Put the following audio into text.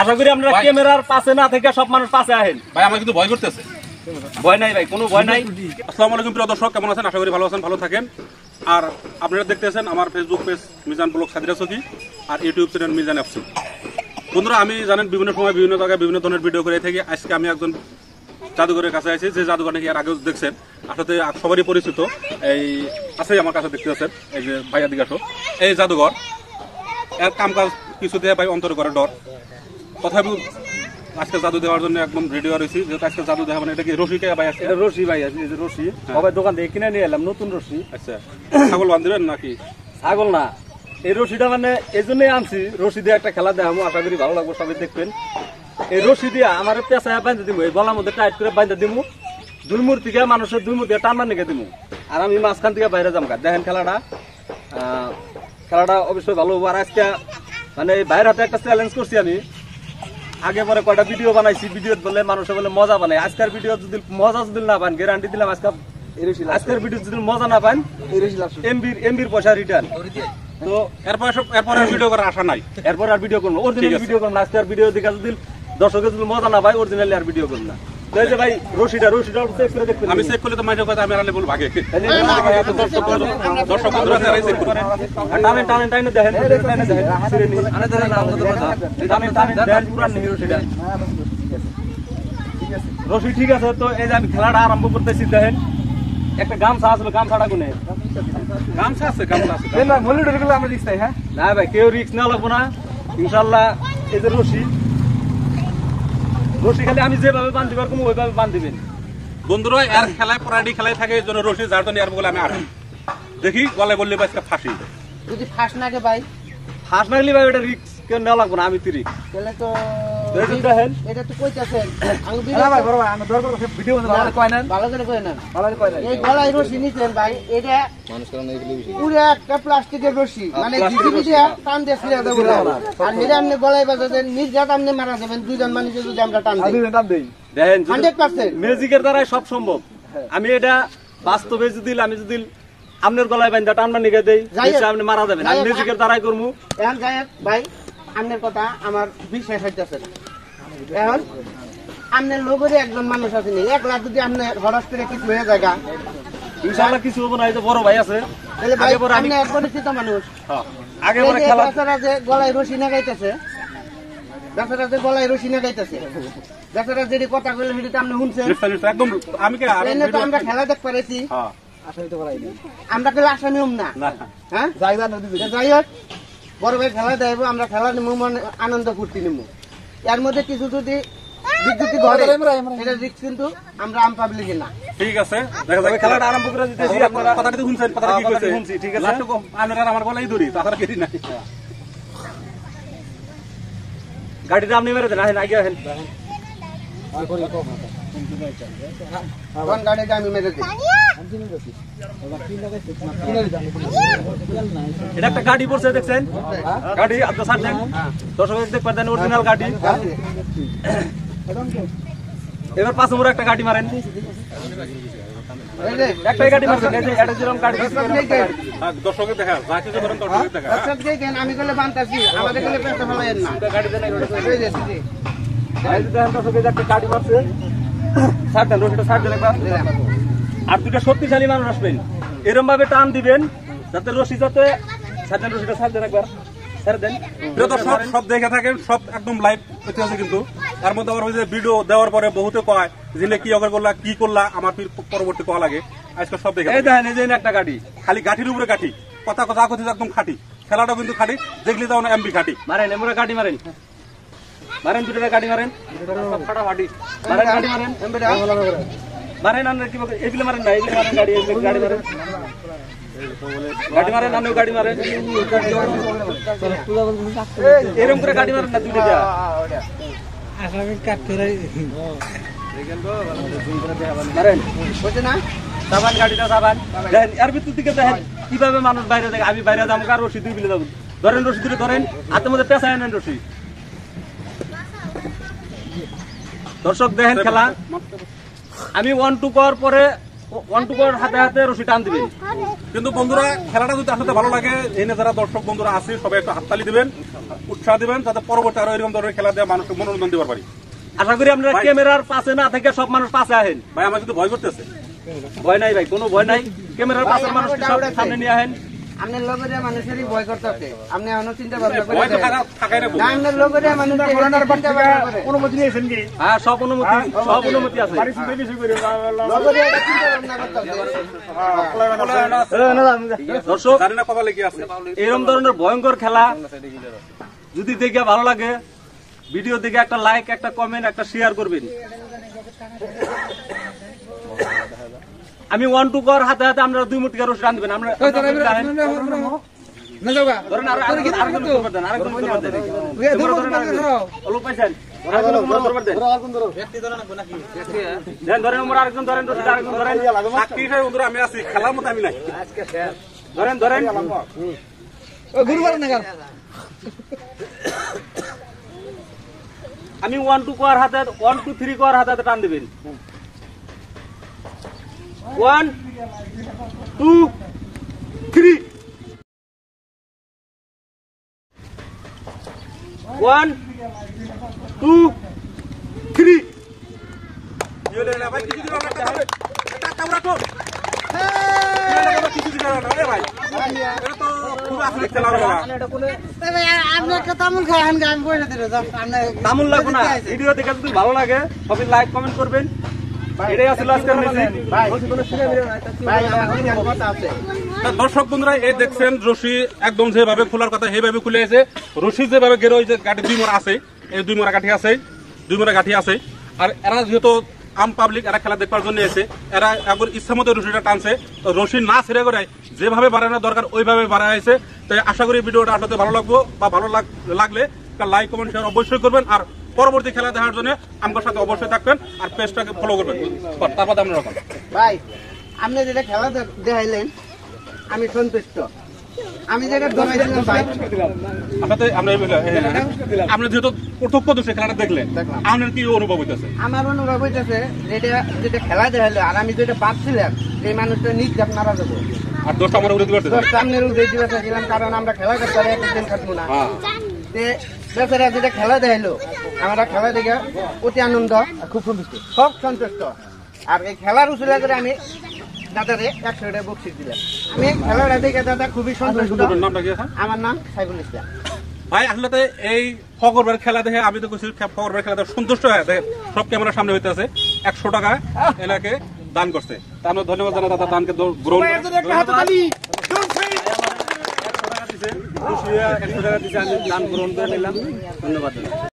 আশা করি আপনারা ক্যামেরার পাশে না থেকে সব মানুষ পাশে আহেন। ভাই আমার কিন্তু ভয় করতেছে। ভয় নাই ভাই, কোনো ভয় নাই। আসসালামু আলাইকুম প্রিয় দর্শক, কেমন আছেন? আশা করি ভালো আছেন, ভালো থাকেন। আর আপনারা দেখতেছেন আমার Facebook page Mizan blog Sadeera সখী আর ইউটিউব চ্যানেল মিজান এফসি। বন্ধুরা, আমি জানেন বিভিন্ন সময় বিভিন্ন জায়গায় বিভিন্ন ধরনের ভিডিও করে থাকি। আজকে আমি একজন জাদুঘরের কাছে আছি, যে জাদুঘর নাকি এর আগেও দেখছেন, আসলে সবারই পরিচিত। এই আছে আমার কাছে দেখতে পাচ্ছেন, এই যে ভাইয়া দিকে আসো। এই জাদুঘর এর কাম কাজ কিছু দিয়ে ভাই অন্তর করে ডর। তথাপি আজকে জাদু দেওয়ার জন্য একদম রেডি হয়েছি, যেহেতু আজকে জাদু দেওয়া মানে এটা কি রশি কে ভাই? আজকে রশি ভাই আছে, এই যে রশি সবাই দোকান থেকে কিনে নিয়ে এলাম, নতুন রশি। আচ্ছা, ছাগল বাঁধবেন নাকি? ছাগল না, এই রশিটা মানে এই জন্যই আনছি, রশি দিয়ে একটা খেলা দেখাবো, আশা করি ভালো লাগবো, সবাই দেখবেন। এই রশি দিয়ে আমার পেঁচায় বাঁধে দিব, এই গলার মধ্যে টাইট করে বাঁধে দিব, দুই মুর থেকে মানুষের দুই মুর দিয়ে টানবার নিকে দিব, আর আমি মাঝখান থেকে বাইরে যাবো। দেখেন খেলাটা, খেলাটা অবশ্যই ভালো হবো। আর আজকে মানে বাইরের হাতে একটা চ্যালেঞ্জ করছি আমি, আগে পরে কয়টা ভিডিও বানাইছি, ভিডিও বলে মানুষে বলে মজা বানাই। আজকের ভিডিও যদি মজা যদি না পান, গ্যারান্টি দিলাম আজকের ভিডিও যদি মজা না পান, এমবির পয়সা রিটার্ন। তো এরপর ভিডিও করার আশা নাই, এরপর আর ভিডিও করবো, অরিজিনাল ভিডিও করবো না। আজকের ভিডিও দেখে যদি দর্শকের যদি মজা না পায়, অরিজিনালি আর ভিডিও করবো না। তো এই যে ভাই রশিটা চেক করে দেখবেন। আমি চেক করলে তো মাইনের কথা আমি আড়ালে বলবো ভাগে। দর্শক বন্ধুরা যারা চেক করবেন, টানেন টানেন টানেন দেখেন, রশি ঠিক আছে। তো এই যে আমি খেলাটা আরম্ভ করতেছি, দেখেন একটা গামছা আসলে, গামছাটা কোনে? গামছা আছে, গামছা আছে। আমরা রিক্স নাই, হ্যাঁ না ভাই, কেউ রিক্স না লাগবো না ইনশাল্লাহ। এই যে রশি, রশি খালি আমি যেভাবে বান্ধি পারবো ওইভাবে বান্ধিবেন। বন্ধুরা, এর খেলায় পরাডি খেলায় থাকে, এই জন্য রশি যার জন্য এর বলে আমি আসি দেখি গলায় বললে আজকে ফাঁসি। যদি ফাঁস না গে ভাই, ফাঁস না গেলে ভাই ওটা রিক্স কেউ নেওয়া লাগবো না, আমি তিরিক। তাহলে তো দেখেন এটা তো কইতাছেন আমি ভিডিও ভালো করে নেন, ভালো করে কই না। ভালো করে নেন। এই গলায় রশি নিতেন ভাই, এটা পুরো একটা প্লাস্টিকের রশি, মানে জিজিবি দিয়া টান দিয়ে ছিঁড়ে দেবো। আর এটা আপনি গলায় বাজাতেন, নির্যাত আপনি মারা যাবেন দুইজন মানুষের যদি আমরা টান দিই। দেখেন 100% ম্যাজিকের দ্বারাই সব সম্ভব। আমি এটা বাস্তবে যদি আপনার গলায় বান্ধা টানবা নিকে দেই, আপনি মারা যাবেন। আমি ম্যাজিকের দ্বারাই করবো। এখন যাই ভাই, আপনার কথা আমার বিশ্বাস হইতেছে না। এখন আপনার লোকের একজন মানুষ আছে, একলা যদি আপনার হঠাৎ করে কিছু হয়ে যায়, ইনশাআল্লাহ কিছু হবো না। এই যে বড় ভাই আছে, তাহলে ভাই আপনি এক পরিচিত মানুষ। আগে পরে খেলা বেচারা যে গলায় রশি না গাইতেছে, বেচারা যে গলায় রশি না গাইতেছে, বেচারা যেটি কথা কইলে সেটা আপনি শুনছেন একদম। আমি কে তো আমরা খেলা দেখ পারেছি, আমরা কেউ আশা নিয়ম না। হ্যাঁ যাই হোক, বড় ভাই খেলা দেব, আমরা খেলা নিব, মনে আনন্দ ফুর্তি নিব। এর মধ্যে কিছু যদি বিদ্যুৎ ঘরে, এটা রিস্ক কিন্তু আমরা আম পাবলিক না। ঠিক আছে, দেখা যাবে। খেলাটা আরম্ভ করে দিতেছি। আপনারা কথাটা শুনছেন, কথাটা কি কইছে? শুনছি, ঠিক আছে। আপনারা আমার গলাই ধরি, তাছাড়া কেটে নাই। গাড়িটা আপনি মেরে দেন, আসেন আগে আসেন। কোন গাড়িটা আমি মেরে দিই? এটা একটা গাড়ি পড়ছে, দেখছেন? গাড়ি আপনার সামনে দর্শক দেখতে পারেন, অরিজিনাল গাড়ি। এবার পাঁচ নম্বর একটা গাড়ি মারেন, একটাই গাড়ি মারছেন। এটা যেরকম গাড়ি দর্শকের দেখা, যা কিছু করেন দর্শকের দেখা। আমি গেলে বানতাছি, আমাদের গেলে পেছনে ফেলাইয়েন না। গাড়ি দেন, দর্শকের একটা গাড়ি মারছে। ছাড় দেন, রশিটা ছাড় দেন একবার। আর দুটা শক্তিশালী মানুষ আসবেন, এরকম ভাবে টান দিবেন যাতে রশি যাতে ছাড় দেন, রশিটা ছাড় দেন একবার, ছাড় দেন। সব দেখে থাকেন, সব একদম লাইভ হতে আছে। কিন্তু তার মধ্যে আবার ওই যে ভিডিও দেওয়ার পরে বহুতে কয় যে কি অগার করলা, কি করলা, আমার পরবর্তী কয়া লাগে। আজকে সব দেখে এই দেখেন, এই যে একটা গাড়ি, খালি গাঠির উপরে গাঠি, কথা কথা কথা একদম খাটি। খেলাটা কিন্তু খাটি, দেখলে যাও না এমবি খাটি। মারেন, এমরা গাড়ি মারেন, মারেন দুটো গাড়ি মারেন, মারেন গাড়ি মারেন, মারেন আনলে কি এগুলো মারেন না, এগুলো মারেন গাড়ি, গাড়ি মারেন, গাড়ি মারেন, আমিও গাড়ি মারেন, এরকম করে গাড়ি মারেন না দুটো যা মারেন, বুঝছে না? সাবান গাড়িটা সাবান দেখেন, এর ভিতর দিকে দেখেন কিভাবে মানুষ বাইরে দেখে। আমি বাইরে যাবো, আর রশি দুই বিলে যাবো, ধরেন রশি দুটো ধরেন, হাতের মধ্যে পেঁচায় আনেন রশি। দর্শক দেখেন খেলা, আমি 1-2 করার পরে 1-2 করার হাতে হাতে রশি টান দিবেন। কিন্তু বন্ধুরা, খেলাটা যদি আসলে ভালো লাগে, এনে যারা দর্শক বন্ধুরা আছে সবাই একটু হাততালি দিবেন, উৎসাহ দিবেন যাতে পরবর্তী আরো এরকম ধরনের খেলা দিয়ে মানুষকে মনোরঞ্জন দিতে পারি। আশা করি আপনারা ক্যামেরার পাশে না থেকে সব মানুষ পাশে আহেন। ভাই আমার কিন্তু ভয় করতেছে। ভয় নাই ভাই, কোনো ভয় নাই। ক্যামেরার পাশের মানুষ সামনে নিয়ে আহেন। আপনার লোকের মানুষেরই ভয় করতে আপনি এখনো চিন্তা ভাবনা করে ভয় তো থাকাই না। আপনার লোকের মানুষ অনুমতি নিয়েছেন কি? হ্যাঁ, সব অনুমতি আছে। দর্শক, জানি না কপালে কি আছে। এরকম ধরনের ভয়ঙ্কর খেলা যদি দেখে ভালো লাগে, ভিডিও দেখে একটা লাইক, একটা কমেন্ট, একটা শেয়ার করবেন। আমি 1 2 কর হাতে হাতে আমরা 2 মুঠি রস রাঁধবেন। আমরা ধরেন আরেকজন দেন, আরেকজন দেন। অল্প পাইছেন, দেন ধরেন, আমরা আরেকজন ধরেন, আরেকজন ধরেন। সাক্ষী হিসেবে বন্ধুরা আমি আছি, খেলার মতো আমি নাই। ধরেন ধরেন আমি 1 2 কর হাতে 1 2 3 কর হাতে হাতে টান দিবেন। 1 2 3 1 2 3 ভাই কিছু দিন আমরা তো কিছু দিন ভাই এটা তো খুব আসলে খেলা হবে না। তামুল লাগবে না। ভিডিও দেখে যদি ভালো লাগে সবাই লাইক কমেন্ট করবেন। এটাই আসলে আজকের মেসেজ। দর্শক বন্ধুরা, এই দেখছেন রশি একদম যেভাবে খোলার কথা সেইভাবে খুলে আছে। রশি যেভাবে গেলে ওই যে গাঠি 2 মোড়া আছে, এই 2 মোড়া গাঠি আছে, 2 মোড়া গাঠি আছে। আর এরা যেহেতু আম পাবলিক, এরা খেলা দেখবার জন্য এসে এরা একবার ইচ্ছা মতো রশিটা টানছে। তো রশি না ছেড়ে করে যেভাবে বাড়ানো দরকার ওইভাবে বাড়া হয়েছে। তাই আশা করি ভিডিওটা আপনাদের ভালো লাগবো, বা ভালো লাগলে লাইক কমেন্ট শেয়ার অবশ্যই করবেন। আর পরবর্তী খেলা দেখার জন্য আমার সাথে অবশ্যই থাকবেন আর পেজটাকে ফলো করবেন। তারপর আমরা রকম ভাই, আপনি যেটা খেলা দেখাইলেন আমি সন্তুষ্ট। আমি যেটা দমাইছিলাম ভাই, আপনি যেহেতু প্রত্যক্ষদর্শী খেলাটা দেখলেন, আপনার কি অনুভব হইতেছে? আমার অনুভব হইতেছে যেটা খেলা দেখাইলো আর আমি যেটা পাচ্ছিলাম যে মানুষটা নিজ নারা দেবো আর দোষটা আমরা উড়ে দিতে পারতেছি। সামনের উঠে দিতে চাইছিলাম, কারণ আমরা খেলা করতে পারি, একদিন কাটবো না। বেচারা যেটা খেলা দেখাইলো, আমরা খেলা দেখে অতি আনন্দ, খুব সন্তুষ্ট, সব সন্তুষ্ট। আর এই খেলার উচিলা করে আমি দাদারে 100 টাকা বকশিস দিলাম। আমি খেলাটা দেখে দাদা খুবই সন্তুষ্ট। নামটা কি আছে? আমার নাম সাইফুল ইসলাম। ভাই আসলে তো এই ফগরবার খেলা দেখে আমি তো কইছি ফগরবার খেলা দেখে সন্তুষ্ট হয়ে দেখেন সব ক্যামেরার সামনে হইতে আছে 100 টাকা এলাকে দান করছে। তা আমরা ধন্যবাদ জানাই দাদা দানকে গ্রহণ করে। 100 টাকা দিছে, আমি দান গ্রহণ করে নিলাম। ধন্যবাদ।